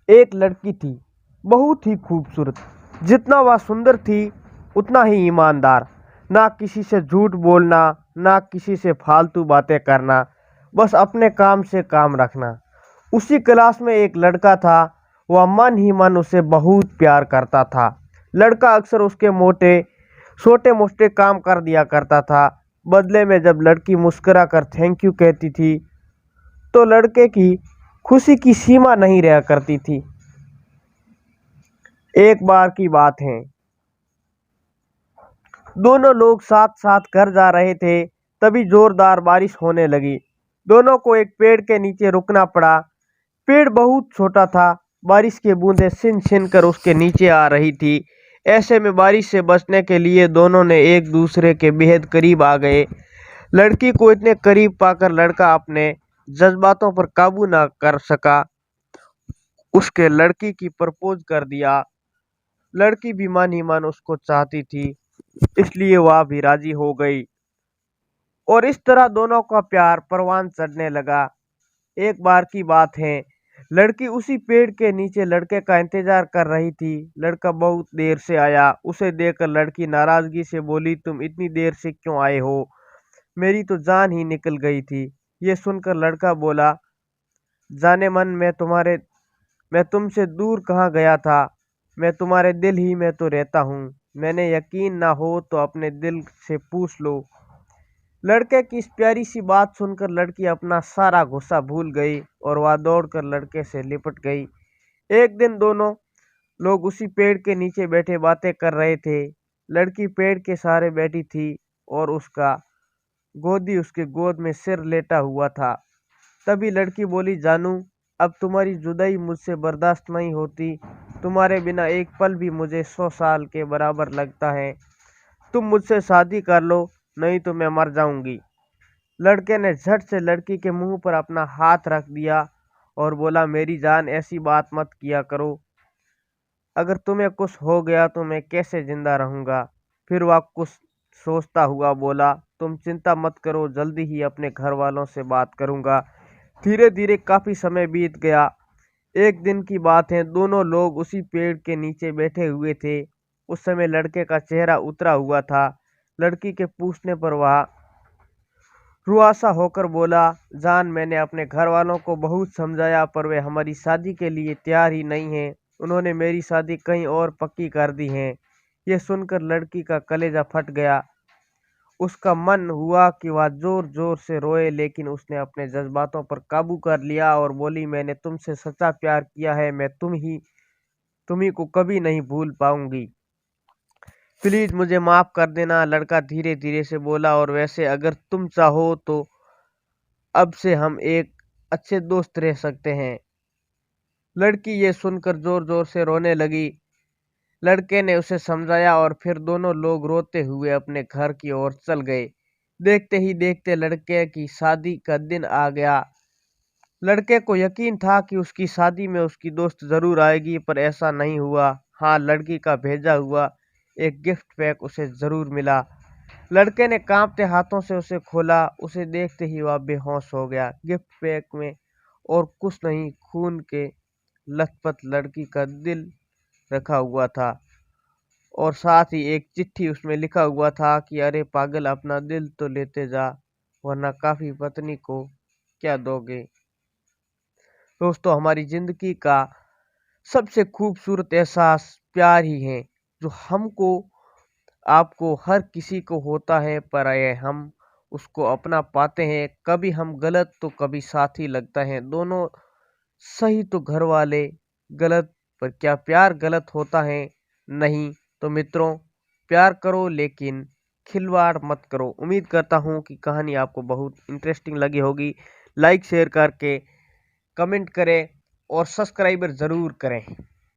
एक लड़की थी, बहुत ही खूबसूरत। जितना वह सुंदर थी उतना ही ईमानदार। ना किसी से झूठ बोलना, ना किसी से फालतू बातें करना, बस अपने काम से काम रखना। उसी क्लास में एक लड़का था, वह मन ही मन उसे बहुत प्यार करता था। लड़का अक्सर उसके मोटे छोटे मोटे काम कर दिया करता था। बदले में जब लड़की मुस्कुरा कर थैंक यू कहती थी तो लड़के की खुशी की सीमा नहीं रहा करती थी। एक बार की बात है, दोनों लोग साथ साथ घर जा रहे थे, तभी जोरदार बारिश होने लगी। दोनों को एक पेड़ के नीचे रुकना पड़ा। पेड़ बहुत छोटा था, बारिश की बूंदें छिन छिन कर उसके नीचे आ रही थी। ऐसे में बारिश से बचने के लिए दोनों ने एक दूसरे के बेहद करीब आ गए। लड़की को इतने करीब पाकर लड़का अपने जज्बातों पर काबू ना कर सका, उसके लड़की की प्रपोज कर दिया। लड़की भी मन ही मन उसको चाहती थी, इसलिए वह भी राजी हो गई और इस तरह दोनों का प्यार परवान चढ़ने लगा। एक बार की बात है, लड़की उसी पेड़ के नीचे लड़के का इंतजार कर रही थी। लड़का बहुत देर से आया। उसे देखकर लड़की नाराजगी से बोली, तुम इतनी देर से क्यों आए हो? मेरी तो जान ही निकल गई थी। ये सुनकर लड़का बोला, जाने मन मैं तुमसे दूर कहाँ गया था, मैं तुम्हारे दिल ही में तो रहता हूँ। मैंने यकीन ना हो तो अपने दिल से पूछ लो। लड़के की इस प्यारी सी बात सुनकर लड़की अपना सारा गुस्सा भूल गई और वह दौड़कर लड़के से लिपट गई। एक दिन दोनों लोग उसी पेड़ के नीचे बैठे बातें कर रहे थे। लड़की पेड़ के सहारे बैठी थी और उसका गोदी उसके गोद में सिर लेटा हुआ था। तभी लड़की बोली, जानू, अब तुम्हारी जुदाई मुझसे बर्दाश्त नहीं होती। तुम्हारे बिना एक पल भी मुझे 100 साल के बराबर लगता है। तुम मुझसे शादी कर लो, नहीं तो मैं मर जाऊंगी। लड़के ने झट से लड़की के मुंह पर अपना हाथ रख दिया और बोला, मेरी जान, ऐसी बात मत किया करो। अगर तुम्हें कुछ हो गया तो मैं कैसे जिंदा रहूंगा? फिर वह कुछ सोचता हुआ बोला, तुम चिंता मत करो, जल्दी ही अपने घर वालों से बात करूंगा। धीरे धीरे काफी समय बीत गया। एक दिन की बात है, दोनों लोग उसी पेड़ के नीचे बैठे हुए थे। उस समय लड़के का चेहरा उतरा हुआ था। लड़की के पूछने पर वह रुआसा होकर बोला, जान, मैंने अपने घर वालों को बहुत समझाया पर वे हमारी शादी के लिए तैयार ही नहीं हैं। उन्होंने मेरी शादी कहीं और पक्की कर दी है। यह सुनकर लड़की का कलेजा फट गया। उसका मन हुआ कि वह जोर जोर से रोए, लेकिन उसने अपने जज्बातों पर काबू कर लिया और बोली, मैंने तुमसे सच्चा प्यार किया है, मैं तुम्ही को कभी नहीं भूल पाऊंगी। प्लीज मुझे माफ कर देना। लड़का धीरे धीरे से बोला, और वैसे अगर तुम चाहो तो अब से हम एक अच्छे दोस्त रह सकते हैं। लड़की ये सुनकर जोर जोर से रोने लगी। लड़के ने उसे समझाया और फिर दोनों लोग रोते हुए अपने घर की ओर चल गए। देखते ही देखते लड़के की शादी का दिन आ गया। लड़के को यकीन था कि उसकी शादी में उसकी दोस्त जरूर आएगी, पर ऐसा नहीं हुआ। हाँ, लड़की का भेजा हुआ एक गिफ्ट पैक उसे जरूर मिला। लड़के ने कांपते हाथों से उसे खोला। उसे देखते ही वह बेहोश हो गया। गिफ्ट पैक में और कुछ नहीं, खून के लथपथ लड़की का दिल रखा हुआ था और साथ ही एक चिट्ठी उसमें लिखा हुआ था कि अरे पागल, अपना दिल तो लेते जा, वरना काफी पत्नी को क्या दोगे। दोस्तों, हमारी जिंदगी का सबसे खूबसूरत एहसास प्यार ही है, जो हमको आपको हर किसी को होता है, पर ये हम उसको अपना पाते हैं। कभी हम गलत तो कभी साथी लगता है, दोनों सही तो घर वाले गलत। पर क्या प्यार गलत होता है? नहीं। तो मित्रों, प्यार करो लेकिन खिलवाड़ मत करो। उम्मीद करता हूँ कि कहानी आपको बहुत इंटरेस्टिंग लगी होगी। लाइक शेयर करके कमेंट करें और सब्सक्राइबर ज़रूर करें।